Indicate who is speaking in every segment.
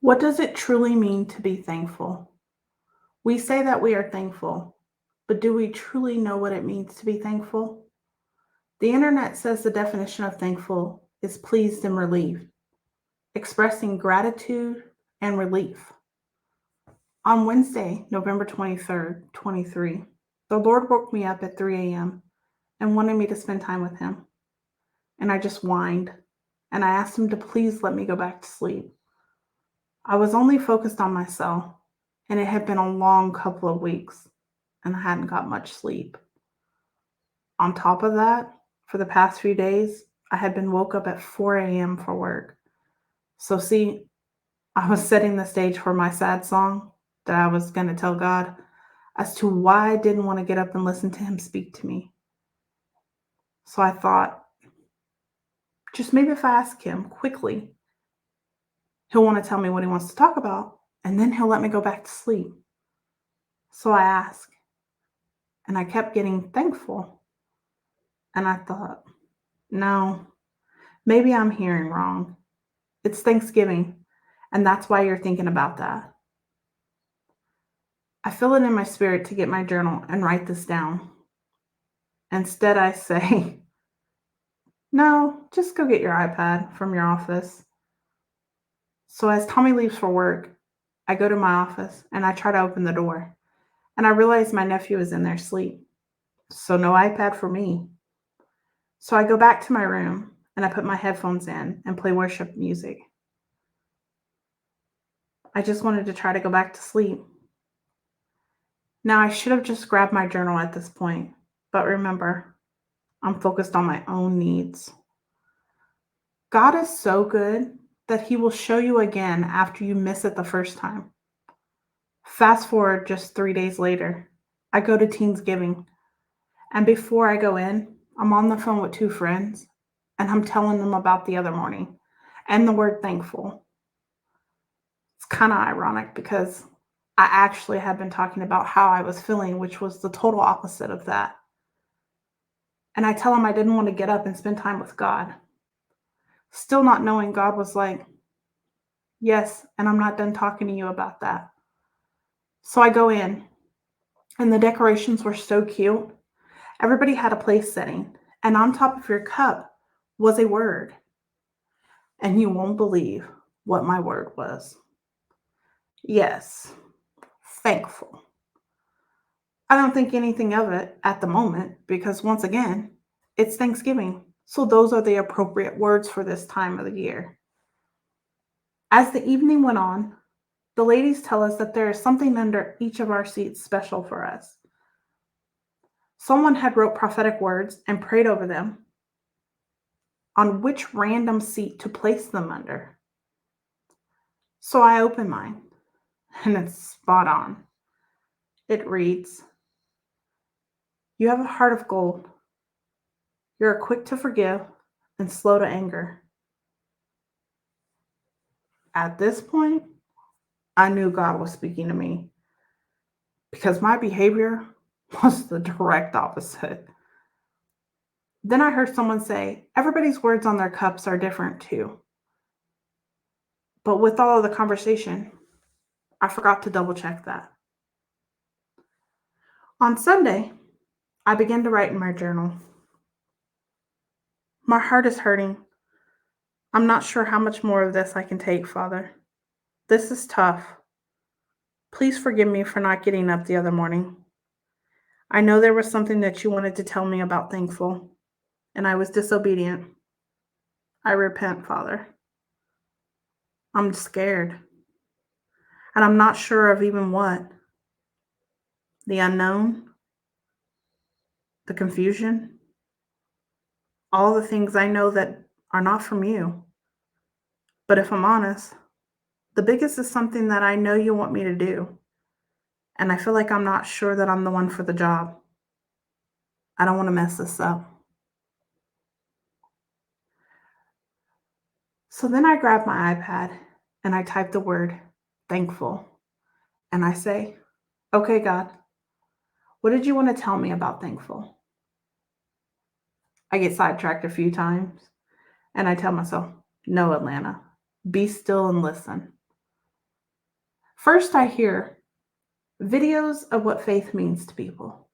Speaker 1: What does it truly mean to be thankful? We say that we are thankful, but do we truly know what it means to be thankful? The internet says the definition of thankful is pleased and relieved, expressing gratitude and relief. On Wednesday, November 23rd, 23, the Lord woke me up at 3 a.m. and wanted me to spend time with Him. And I just whined and I asked Him to please let me go back to sleep. I was only focused on myself, and it had been a long couple of weeks, and I hadn't got much sleep. On top of that, for the past few days, I had been woke up at 4 a.m. for work. So, see, I was setting the stage for my sad song that I was going to tell God as to why I didn't want to get up and listen to Him speak to me. So I thought, just maybe if I ask Him quickly, He'll want to tell me what He wants to talk about, and then He'll let me go back to sleep. So I asked, and I kept getting thankful. And I thought, no, maybe I'm hearing wrong. It's Thanksgiving, and that's why you're thinking about that. I feel it in my spirit to get my journal and write this down. Instead, I say, no, just go get your iPad from your office. So as Tommy leaves for work, I go to my office and I try to open the door. And I realize my nephew is in there asleep. So no iPad for me. So I go back to my room and I put my headphones in and play worship music. I just wanted to try to go back to sleep. Now, I should have just grabbed my journal at this point, but remember, I'm focused on my own needs. God is so good that He will show you again after you miss it the first time. Fast forward just 3 days later, I go to Teensgiving, and before I go in, I'm on the phone with two friends, and I'm telling them about the other morning and the word thankful. It's kind of ironic because I actually had been talking about how I was feeling, which was the total opposite of that. And I tell him I didn't want to get up and spend time with God. Still not knowing, God was like, yes, and I'm not done talking to you about that. So I go in, and the decorations were so cute. Everybody had a place setting, and on top of your cup was a word. And you won't believe what my word was. Yes, thankful. I don't think anything of it at the moment because, once again, it's Thanksgiving. So those are the appropriate words for this time of the year. As the evening went on, the ladies tell us that there is something under each of our seats special for us. Someone had wrote prophetic words and prayed over them on which random seat to place them under. So I open mine, and it's spot on. It reads, "You have a heart of gold. You are quick to forgive and slow to anger." At this point, I knew God was speaking to me because my behavior was the direct opposite. Then I heard someone say, everybody's words on their cups are different too. But with all of the conversation, I forgot to double check that. On Sunday, I began to write in my journal. My heart is hurting. I'm not sure how much more of this I can take, Father. This is tough. Please forgive me for not getting up the other morning. I know there was something that you wanted to tell me about thankful, and I was disobedient. I repent, Father. I'm scared, and I'm not sure of even what. The unknown, the confusion, all the things I know that are not from you. But if I'm honest, the biggest is something that I know you want me to do, and I feel like I'm not sure that I'm the one for the job. I don't want to mess this up. So then I grab my iPad and I type the word thankful, and I say, okay, God, what did you want to tell me about thankful? I get sidetracked a few times and I tell myself, no, Atlanta, be still and listen. First, I hear videos of what faith means to people.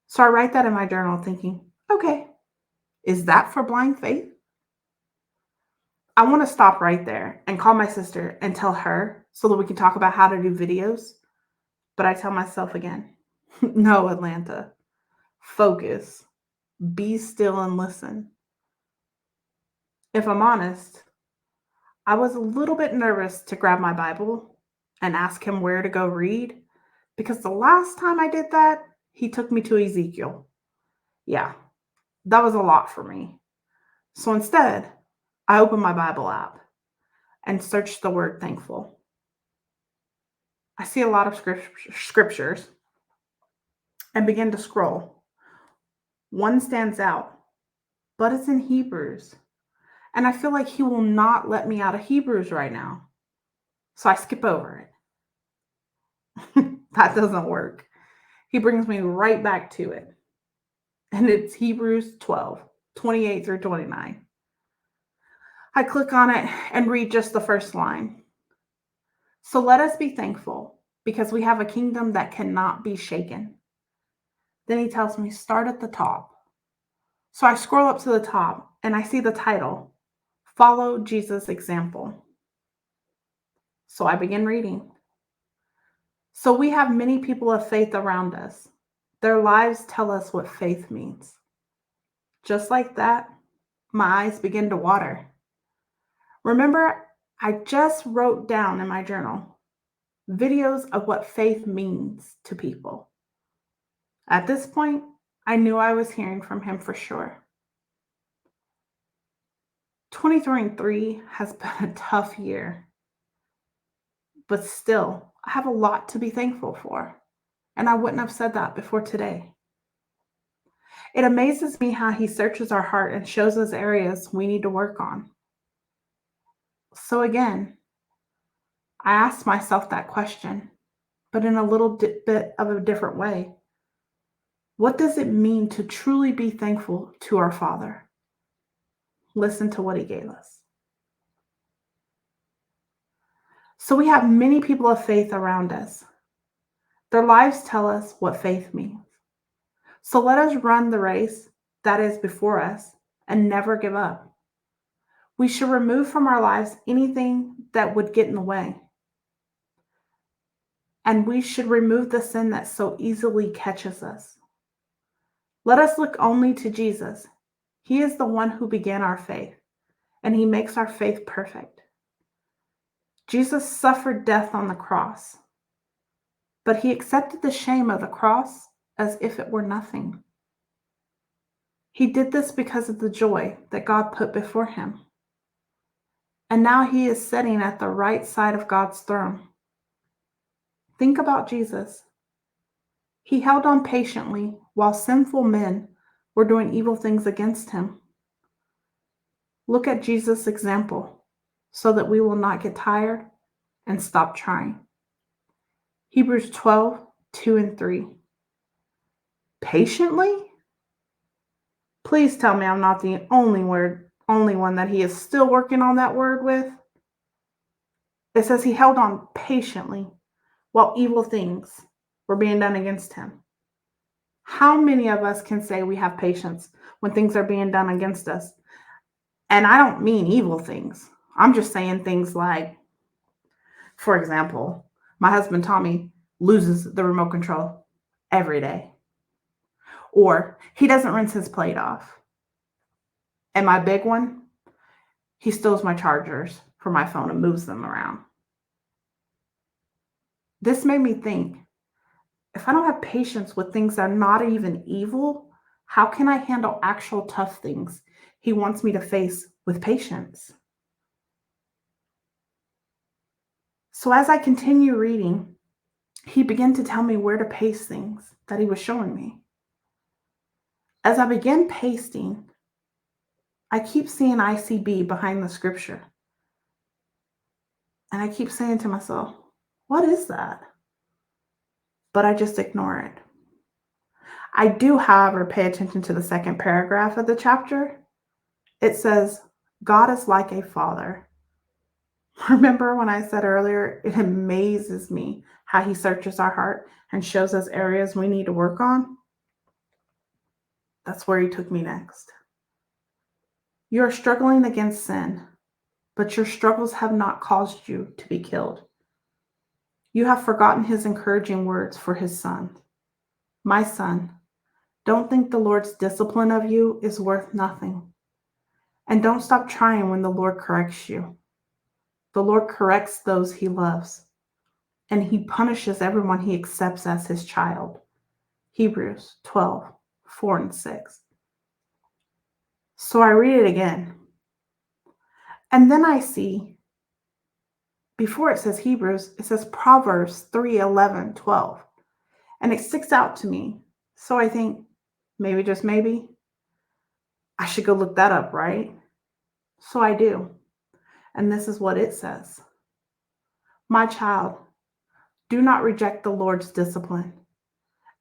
Speaker 1: So I write that in my journal thinking, okay, is that for blind faith? I want to stop right there and call my sister and tell her so that we can talk about how to do videos. But I tell myself again, no, Atlanta, focus, be still and listen. If I'm honest, I was a little bit nervous to grab my Bible and ask him where to go read because the last time I did that, he took me to Ezekiel. Yeah, that was a lot for me. So instead, I opened my Bible app and searched the word thankful. I see a lot of scriptures and begin to scroll. One stands out, but it's in Hebrews. And I feel like he will not let me out of Hebrews right now. So I skip over it. That doesn't work. He brings me right back to it. And it's Hebrews 12, 28 through 29. I click on it and read just the first line. So let us be thankful because we have a kingdom that cannot be shaken. Then he tells me, start at the top. So I scroll up to the top and I see the title, Follow Jesus' Example. So I begin reading. So we have many people of faith around us. Their lives tell us what faith means. Just like that, my eyes begin to water. Remember, I just wrote down in my journal videos of what faith means to people. At this point, I knew I was hearing from him for sure. 2023 has been a tough year, but still, I have a lot to be thankful for, and I wouldn't have said that before today. It amazes me how he searches our heart and shows us areas we need to work on. So again, I asked myself that question, but in a little bit of a different way. What does it mean to truly be thankful to our Father? Listen to what he gave us. So we have many people of faith around us. Their lives tell us what faith means. So let us run the race that is before us and never give up. We should remove from our lives anything that would get in the way. And we should remove the sin that so easily catches us. Let us look only to Jesus. He is the one who began our faith, and he makes our faith perfect. Jesus suffered death on the cross, but he accepted the shame of the cross as if it were nothing. He did this because of the joy that God put before him. And now he is sitting at the right side of God's throne. Think about Jesus. He held on patiently while sinful men were doing evil things against him. Look at Jesus' example so that we will not get tired and stop trying. Hebrews 12, 2 and 3. Patiently? Please tell me I'm not the only one that he is still working on that word with. It says he held on patiently while evil things were being done against him. How many of us can say we have patience when things are being done against us? And I don't mean evil things. I'm just saying things like, for example, my husband Tommy loses the remote control every day. Or he doesn't rinse his plate off. And my big one, he steals my chargers for my phone and moves them around. This made me think, if I don't have patience with things that are not even evil, how can I handle actual tough things he wants me to face with patience? So as I continue reading, he began to tell me where to paste things that he was showing me. As I began pasting, I keep seeing ICB behind the scripture. And I keep saying to myself, what is that? But I just ignore it. I do, however, pay attention to the second paragraph of the chapter. It says, God is like a father. Remember when I said earlier, it amazes me how he searches our heart and shows us areas we need to work on? That's where he took me next. You are struggling against sin, but your struggles have not caused you to be killed. You have forgotten his encouraging words for his son. My son, don't think the Lord's discipline of you is worth nothing. And don't stop trying when the Lord corrects you. The Lord corrects those he loves, and he punishes everyone he accepts as his child. Hebrews 12:4-6. So I read it again. And then I see, before it says Hebrews, it says Proverbs 3:11-12. And it sticks out to me. So I think, maybe, just maybe, I should go look that up, right? So I do. And this is what it says. My child, do not reject the Lord's discipline,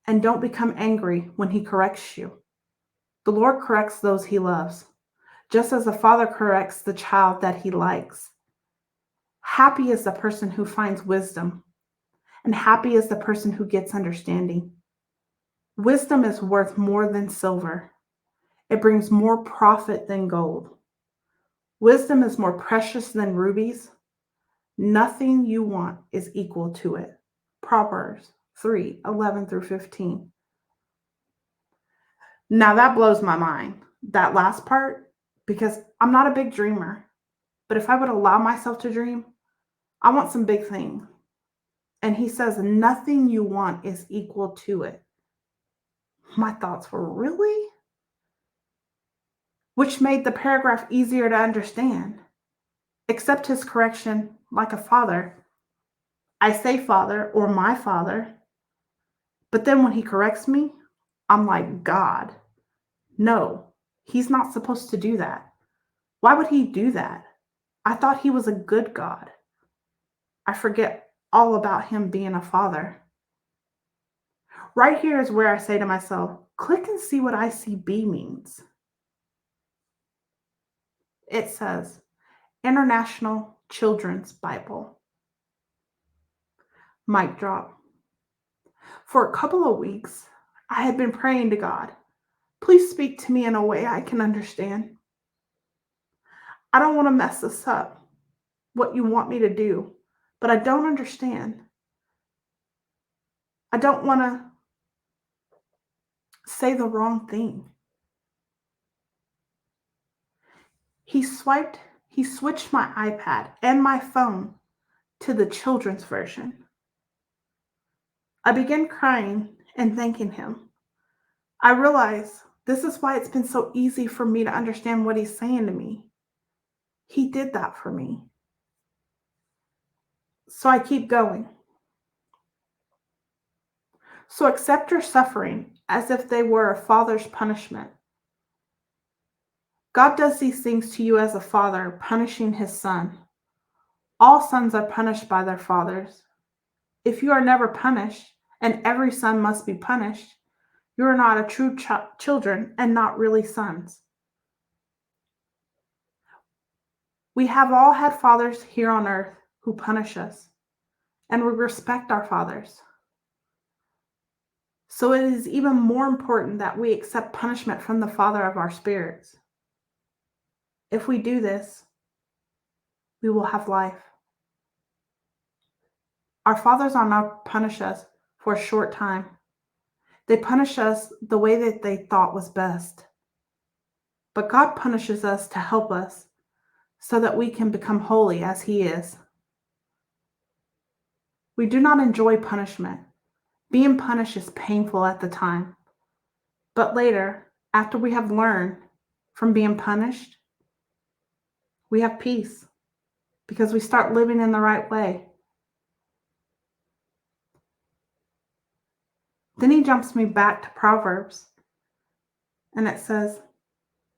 Speaker 1: and don't become angry when he corrects you. The Lord corrects those he loves, just as a father corrects the child that he likes. Happy is the person who finds wisdom, and happy is the person who gets understanding. Wisdom is worth more than silver. It brings more profit than gold. Wisdom is more precious than rubies. Nothing you want is equal to it. Proverbs 3:11-15. Now that blows my mind, that last part, because I'm not a big dreamer. But if I would allow myself to dream, I want some big things. And he says, nothing you want is equal to it. My thoughts were, really? Which made the paragraph easier to understand. Accept his correction like a father. I say father or my father. But then when he corrects me, I'm like, God, no, he's not supposed to do that. Why would he do that? I thought he was a good God. I forget all about him being a father. Right here is where I say to myself, click and see what ICB means. It says, International Children's Bible. Mic drop. For a couple of weeks, I had been praying to God, please speak to me in a way I can understand. I don't want to mess this up, what you want me to do, but I don't understand. I don't want to say the wrong thing. He switched my iPad and my phone to the children's version. I began crying and thanking him. I realized this is why it's been so easy for me to understand what he's saying to me. He did that for me. So I keep going. So accept your suffering as if they were a father's punishment. God does these things to you as a father, punishing his son. All sons are punished by their fathers. If you are never punished, and every son must be punished, you are not a true children and not really sons. We have all had fathers here on earth who punish us, and we respect our fathers. So it is even more important that we accept punishment from the Father of our spirits. If we do this, we will have life. Our fathers are not punish us for a short time. They punish us the way that they thought was best. But God punishes us to help us so that we can become holy as he is. We do not enjoy punishment. Being punished is painful at the time. But later, after we have learned from being punished, we have peace because we start living in the right way. Then he jumps me back to Proverbs, and it says,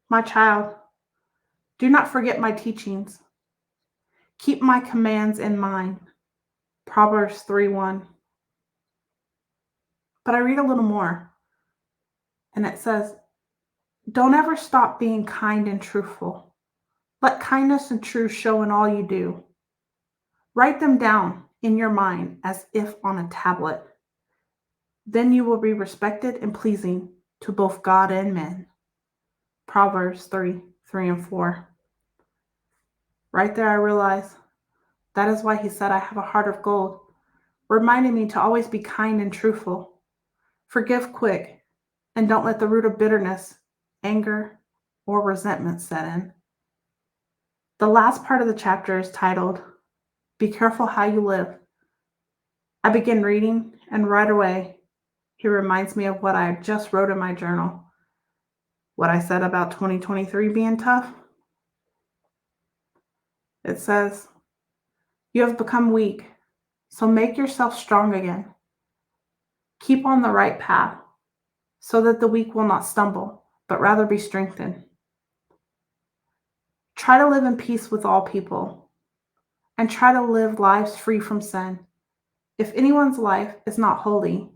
Speaker 1: my child, do not forget my teachings. Keep my commands in mind. Proverbs 3:1. But I read a little more, and it says, don't ever stop being kind and truthful. Let kindness and truth show in all you do. Write them down in your mind as if on a tablet. Then you will be respected and pleasing to both God and men. Proverbs 3:3-4. Right there I realized that is why he said I have a heart of gold, reminding me to always be kind and truthful. Forgive quick, and don't let the root of bitterness, anger, or resentment set in. The last part of the chapter is titled, Be Careful How You Live. I begin reading, and right away, he reminds me of what I just wrote in my journal. What I said about 2023 being tough. It says, You have become weak, so make yourself strong again. Keep on the right path, so that the weak will not stumble, but rather be strengthened. Try to live in peace with all people, and try to live lives free from sin. If anyone's life is not holy,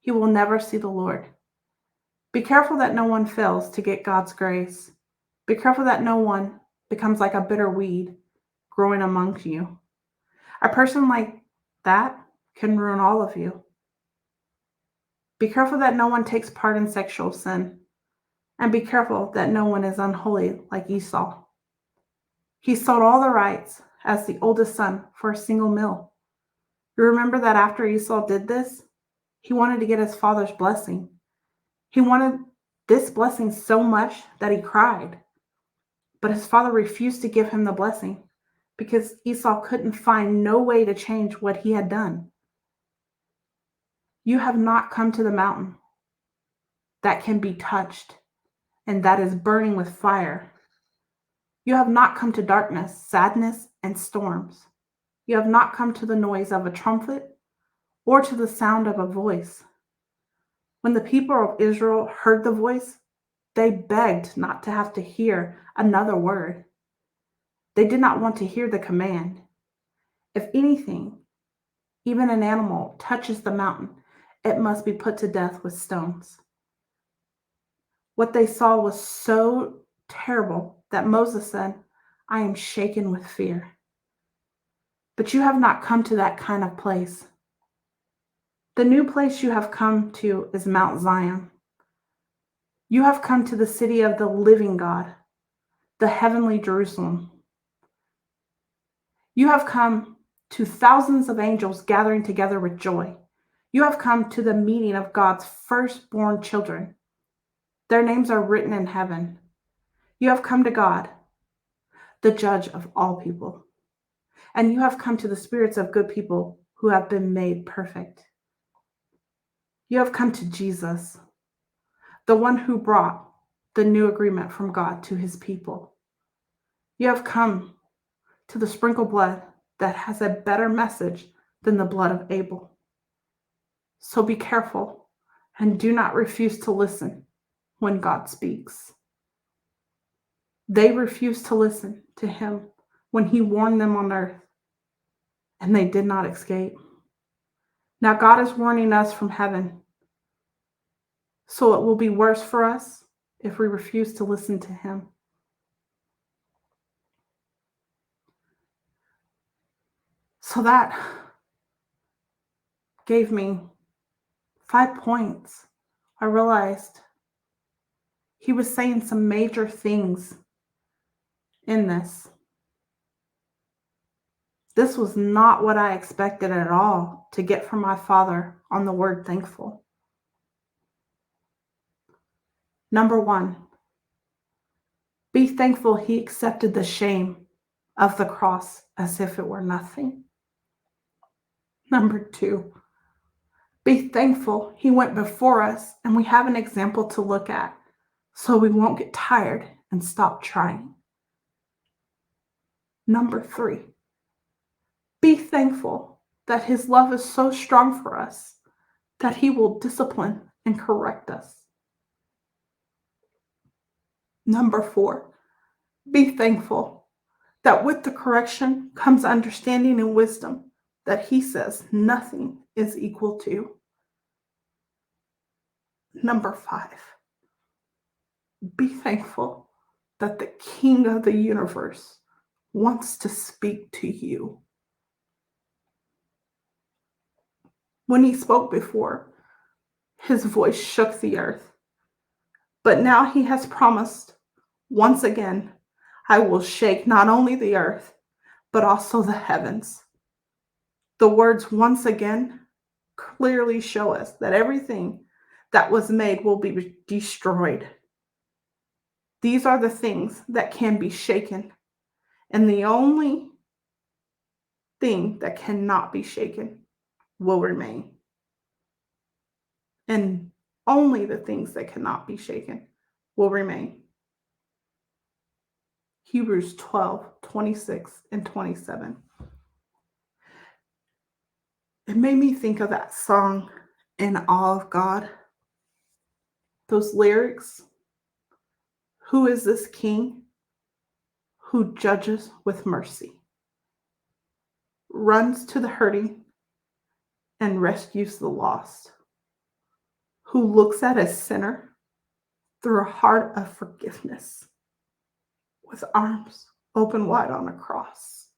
Speaker 1: he will never see the Lord. Be careful that no one fails to get God's grace. Be careful that no one becomes like a bitter weed growing among you. A person like that can ruin all of you. Be careful that no one takes part in sexual sin. And be careful that no one is unholy like Esau. He sold all the rights as the oldest son for a single meal. You remember that after Esau did this, he wanted to get his father's blessing. He wanted this blessing so much that he cried. But his father refused to give him the blessing because Esau couldn't find no way to change what he had done. You have not come to the mountain that can be touched and that is burning with fire. You have not come to darkness, sadness, and storms. You have not come to the noise of a trumpet or to the sound of a voice. When the people of Israel heard the voice, they begged not to have to hear another word. They did not want to hear the command. If anything, even an animal, touches the mountain, it must be put to death with stones. What they saw was so terrible that Moses said, I am shaken with fear. But you have not come to that kind of place. The new place you have come to is Mount Zion. You have come to the city of the living God, the heavenly Jerusalem. You have come to thousands of angels gathering together with joy. You have come to the meeting of God's firstborn children. Their names are written in heaven. You have come to God, the judge of all people. And you have come to the spirits of good people who have been made perfect. You have come to Jesus, the one who brought the new agreement from God to his people. You have come to the sprinkled blood that has a better message than the blood of Abel. So be careful and do not refuse to listen when God speaks. They refused to listen to him when he warned them on earth, and they did not escape. Now God is warning us from heaven, so it will be worse for us if we refuse to listen to him. So that gave me 5 points. I realized he was saying some major things in this. This was not what I expected at all to get from my father on the word thankful. Number 1, be thankful he accepted the shame of the cross as if it were nothing. Number 2, be thankful he went before us and we have an example to look at so we won't get tired and stop trying. Number 3, be thankful that his love is so strong for us that he will discipline and correct us. Number 4, be thankful that with the correction comes understanding and wisdom that he says nothing is equal to. Number 5, be thankful that the King of the universe wants to speak to you. When he spoke before, his voice shook the earth. But now he has promised, once again, I will shake not only the earth, but also the heavens. The words once again clearly show us that everything that was made will be destroyed. These are the things that can be shaken, and the only thing that cannot be shaken will remain. And only the things that cannot be shaken will remain. Hebrews 12:26-27. It made me think of that song, In Awe of God. Those lyrics. Who is this king who judges with mercy, runs to the hurting and rescues the lost, who looks at a sinner through a heart of forgiveness, with arms open wide on a cross,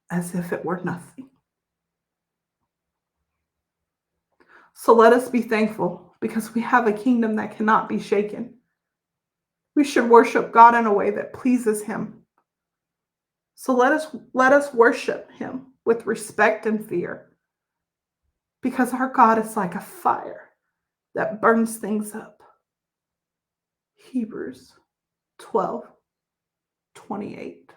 Speaker 1: as if it were nothing. So let us be thankful because we have a kingdom that cannot be shaken. We should worship God in a way that pleases him. So let us worship him with respect and fear, because our God is like a fire that burns things up. Hebrews 12:28.